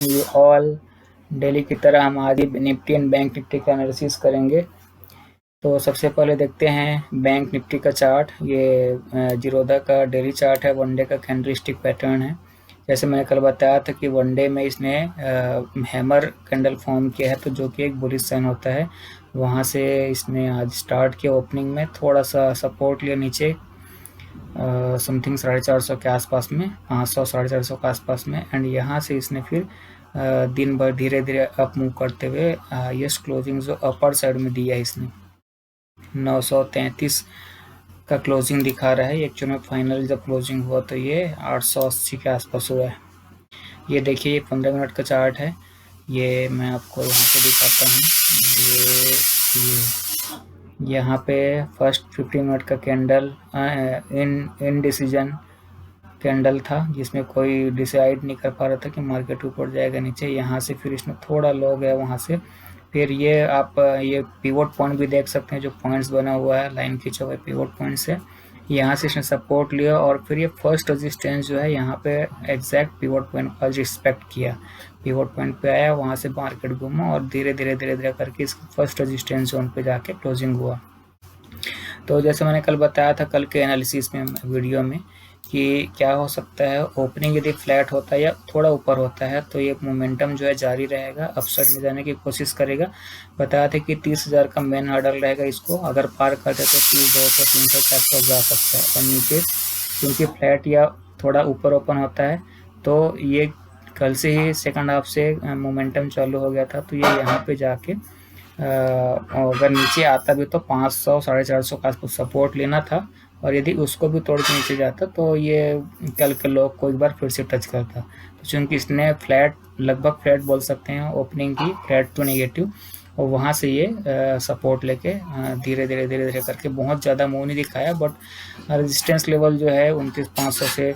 ये all daily की तरह हम आज ही निफ्टी एंड बैंक निफ्टी का एनालिसिस करेंगे। तो सबसे पहले देखते हैं बैंक निफ्टी का चार्ट। ये जीरोधा का डेली चार्ट है, वनडे का कैंडलस्टिक पैटर्न है। जैसे मैंने कल बताया था कि वनडे में इसने हैमर कैंडल फॉर्म किया है, तो जो कि एक बुलिश साइन होता है। वहाँ से इसने आज स्टार्ट किया, ओपनिंग में थोड़ा सा सपोर्ट लिया नीचे समथिंग 450 के आसपास में, 500 450 के आसपास में, एंड यहाँ से इसने फिर दिन भर धीरे धीरे अप मूव करते हुए यस क्लोजिंग जो अपर साइड में दिया है इसने 933 का क्लोजिंग दिखा रहा है। एक्चुअल में फाइनल जब क्लोजिंग हुआ तो ये 880 के आसपास हुआ है। ये देखिए, ये 15 मिनट का चार्ट है। ये मैं आपको यहाँ पे दिखाता हूँ। ये यहाँ पे फर्स्ट 15 मिनट का कैंडल इन डिसीजन कैंडल था, जिसमें कोई डिसाइड नहीं कर पा रहा था कि मार्केट ऊपर जाएगा नीचे। यहाँ से फिर इसमें थोड़ा लो गया, वहाँ से फिर ये आप ये पिवोट पॉइंट भी देख सकते हैं, जो पॉइंट्स बना हुआ है, लाइन खींचा हुआ है पिवोट पॉइंट से। यहाँ से इसने सपोर्ट लिया और फिर ये फर्स्ट रेजिस्टेंस जो है यहाँ पे एग्जैक्ट पिवोट पॉइंट का रिस्पेक्ट किया। पिवोट पॉइंट पे आया, वहाँ से मार्केट घूमा और धीरे धीरे करके इसका फर्स्ट रेजिस्टेंस जोन पे जाके क्लोजिंग हुआ। तो जैसे मैंने कल बताया था, कल के एनालिसिस में वीडियो में, कि क्या हो सकता है, ओपनिंग यदि फ्लैट होता है या थोड़ा ऊपर होता है तो ये मोमेंटम जो है जारी रहेगा, अपसाइड में जाने की कोशिश करेगा। बताया था कि 30,000 का मेन हर्डल रहेगा, इसको अगर पार करते तो 30,200 300 के आसपास जा सकता है। और नीचे क्योंकि फ्लैट या थोड़ा ऊपर ओपन होता है, तो ये कल से ही सेकंड हाफ से मोमेंटम चालू हो गया था, तो ये यहाँ पे जाके अगर नीचे आता भी तो 500 450 के आसपास सपोर्ट लेना था, और यदि उसको भी तोड़ के नीचे जाता तो ये कल के लोग को एक बार फिर से टच करता। तो चूंकि इसने फ्लैट, लगभग फ्लैट बोल सकते हैं ओपनिंग की, फ्लैट टू नेगेटिव, और वहाँ से ये सपोर्ट लेके धीरे धीरे करके बहुत ज़्यादा मूव नहीं दिखाया, बट रेजिस्टेंस लेवल जो है 29,500 से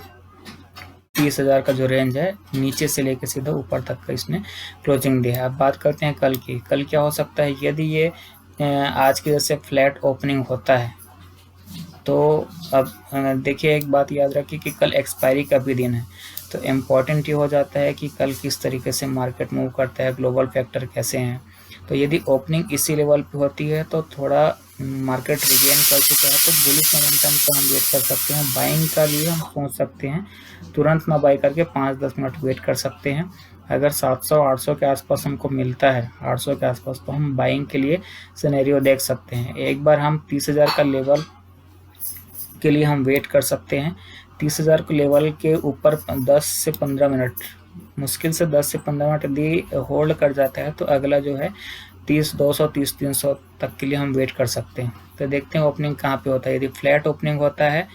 30,000 का जो रेंज है, नीचे से लेकर सीधा ऊपर तक का इसने क्लोजिंग दिया है। अब बात करते हैं कल की। कल क्या हो सकता है, यदि ये आज की जैसे फ्लैट ओपनिंग होता है तो अब देखिए, एक बात याद रखिए कि कल एक्सपायरी का भी दिन है, तो इम्पॉर्टेंट ये हो जाता है कि कल किस तरीके से मार्केट मूव करता है, ग्लोबल फैक्टर कैसे हैं। तो यदि ओपनिंग इसी लेवल पे होती है तो थोड़ा मार्केट रिगेन कर चुका है, तो बुलिश मोमेंटम को हम वेट कर सकते हैं। बाइंग का लिए हम सोच सकते हैं, तुरंत ना बाई करके 5-10 मिनट वेट कर सकते हैं। अगर 700-800 के आसपास हमको मिलता है, 800 के आसपास, तो हम बाइंग के लिए सिनेरियो देख सकते हैं। एक बार हम 30,000 का लेवल के लिए हम वेट कर सकते हैं। 30,000 के लेवल के ऊपर 10 से 15 मिनट, मुश्किल से 10 से 15 मिनट यदि होल्ड कर जाता है तो अगला जो है 30-200 30-300 तक के लिए हम वेट कर सकते हैं। तो देखते हैं ओपनिंग कहाँ पे होता है। यदि फ्लैट ओपनिंग होता है,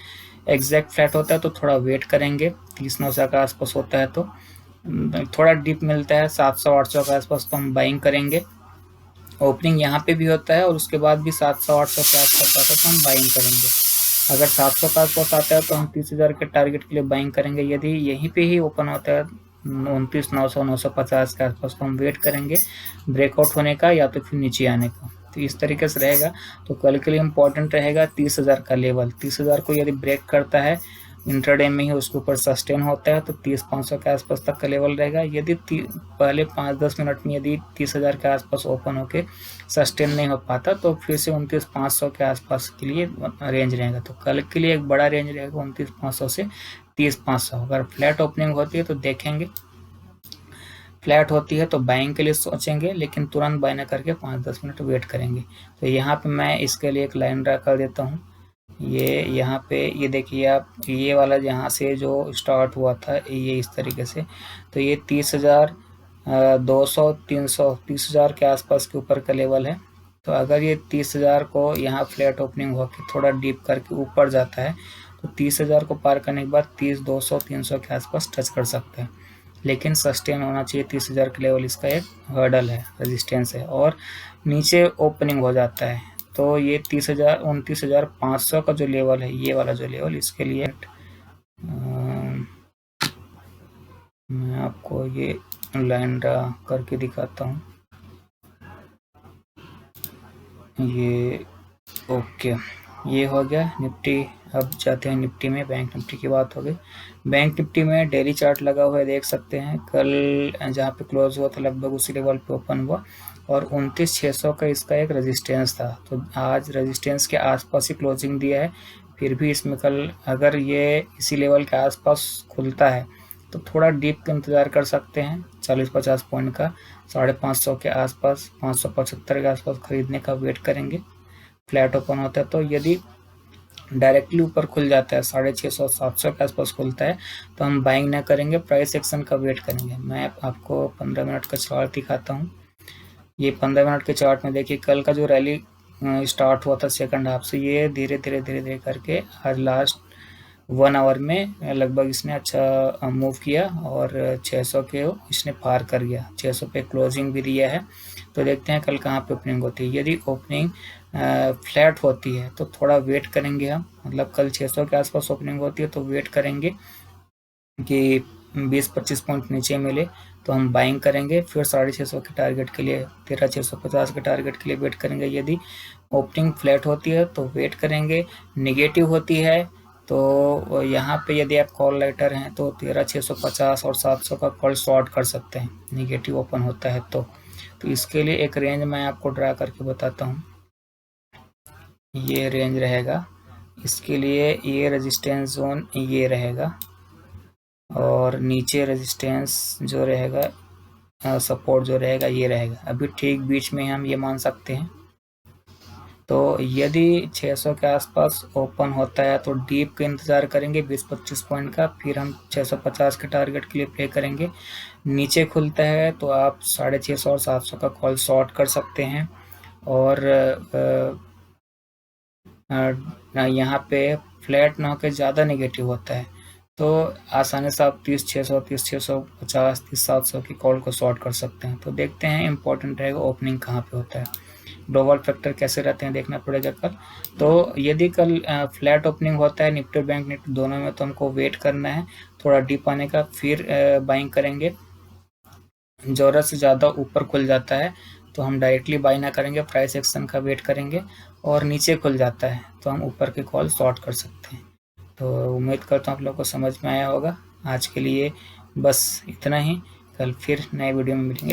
एग्जैक्ट फ्लैट होता है, तो थोड़ा वेट करेंगे। 30-900 के आसपास होता है तो थोड़ा डिप मिलता है 700-800 के आसपास, तो हम बाइंग करेंगे। ओपनिंग यहाँ पे भी होता है और उसके बाद भी 700-800 के आसपास आता है तो हम बाइंग करेंगे। अगर 700 के आसपास आता है तो हम 30,000 के टारगेट के लिए बाइंग करेंगे। यदि यहीं पे ही ओपन होता है 29,900 950 के आसपास, तो हम वेट करेंगे ब्रेकआउट होने का या तो फिर नीचे आने का। तो इस तरीके से रहेगा। तो कल के लिए इम्पोर्टेंट रहेगा 30,000 का लेवल। 30,000 को यदि ब्रेक करता है इंट्राडे में ही, उसके ऊपर सस्टेन होता है, तो 30,500 के आसपास तक का लेवल रहेगा। यदि पहले 5-10 मिनट में यदि 30,000 के आसपास ओपन होके सस्टेन नहीं हो पाता तो फिर से 29,500 के आसपास के लिए रेंज रहेगा। तो कल के लिए एक बड़ा रेंज रहेगा 29,500 से 30,500। अगर फ्लैट ओपनिंग होती है तो देखेंगे, फ्लैट होती है तो बाइंग के लिए सोचेंगे, लेकिन तुरंत बाय ना करके 5-10 मिनट वेट करेंगे। तो यहाँ पे मैं इसके लिए एक लाइन ड्रा कर देता हूँ। ये यहाँ पे ये देखिए आप, ये वाला यहाँ से जो स्टार्ट हुआ था ये इस तरीके से, तो ये 30,200 300 30,000 के आसपास के ऊपर का लेवल है। तो अगर ये 30,000 को यहाँ फ्लैट ओपनिंग होकर थोड़ा डीप करके ऊपर जाता है तो 30,000 को पार करने के बाद 30,200 300 के आसपास टच कर सकते हैं, लेकिन सस्टेन होना चाहिए 30,000 के लेवल, इसका एक हर्डल है, रेजिस्टेंस है। और नीचे ओपनिंग हो जाता है तो ये 29,500 का जो लेवल है, ये वाला जो लेवल, इसके लिए मैं आपको ये लाइन ड्रा करके दिखाता हूँ। ये ओके, ये हो गया निफ्टी। अब जाते हैं निफ्टी में। बैंक निफ्टी की बात हो गई। बैंक निफ्टी में डेली चार्ट लगा हुआ है, देख सकते हैं। कल जहाँ पे क्लोज हुआ था लगभग उसी लेवल पे ओपन हुआ और 29,600 का इसका एक रेजिस्टेंस था। तो आज रेजिस्टेंस के आसपास ही क्लोजिंग दिया है। फिर भी इसमें कल अगर ये इसी लेवल के आसपास खुलता है तो थोड़ा डीप का इंतज़ार कर सकते हैं 40-50 पॉइंट का। 550 के आसपास, 575 के आसपास खरीदने का वेट करेंगे। फ्लैट ओपन होता है तो यदि डायरेक्टली ऊपर खुल जाता है 650-700 के आसपास खुलता है तो हम बाइंग ना करेंगे, प्राइस एक्शन का वेट करेंगे। मैं आपको 15 मिनट का चार्ट दिखाता हूँ। ये 15 मिनट के चार्ट में देखिए कल का जो रैली स्टार्ट हुआ था सेकंड हाफ से, ये धीरे धीरे करके आज लास्ट 1 आवर में लगभग इसने अच्छा मूव किया और 600 के इसने पार कर गया। 600 पे क्लोजिंग भी दिया है। तो देखते हैं कल कहाँ पे ओपनिंग होती है। यदि ओपनिंग फ्लैट होती है तो थोड़ा वेट करेंगे हम, मतलब कल 600 के आसपास ओपनिंग होती है तो वेट करेंगे कि 20-25 पॉइंट नीचे मिले तो हम बाइंग करेंगे। फिर 650 के टारगेट के लिए, 13,650 के टारगेट के लिए वेट करेंगे। यदि ओपनिंग फ्लैट होती है तो वेट करेंगे। निगेटिव होती है तो यहाँ पे यदि आप कॉल राइटर हैं तो 13,650 और 700 का कॉल शॉर्ट कर सकते हैं, निगेटिव ओपन होता है तो इसके लिए एक रेंज मैं आपको ड्रा करके बताता हूँ। ये रेंज रहेगा, इसके लिए ये रेजिस्टेंस जोन ये रहेगा और नीचे रेजिस्टेंस जो रहेगा, सपोर्ट जो रहेगा ये रहेगा। अभी ठीक बीच में हम ये मान सकते हैं। तो यदि 600 के आसपास ओपन होता है तो डीप का इंतज़ार करेंगे 20-25 पॉइंट का, फिर हम 650 के टारगेट के लिए प्ले करेंगे। नीचे खुलता है तो आप 650 और 700 का कॉल शॉर्ट कर सकते हैं। और यहाँ पे फ्लैट ना होकर ज़्यादा नेगेटिव होता है तो आसानी से आप 30,600, 30,650, 30,700 की कॉल को शॉर्ट कर सकते हैं। तो देखते हैं, इंपॉर्टेंट रहेगा ओपनिंग कहाँ पे होता है, ग्लोबल फैक्टर कैसे रहते हैं देखना पड़ेगा कल। तो यदि कल फ्लैट ओपनिंग होता है निफ्टी बैंक निफ्टी दोनों में तो हमको वेट करना है थोड़ा डीप आने का, फिर बाइंग करेंगे। ज़रूरत से ज़्यादा ऊपर खुल जाता है तो हम डायरेक्टली बाई ना करेंगे, प्राइस एक्शन का वेट करेंगे। और नीचे खुल जाता है तो हम ऊपर के कॉल शॉर्ट कर सकते हैं। तो उम्मीद करता हूँ आप लोग को समझ में आया होगा। आज के लिए बस इतना ही, कल फिर नए वीडियो में मिलेंगे।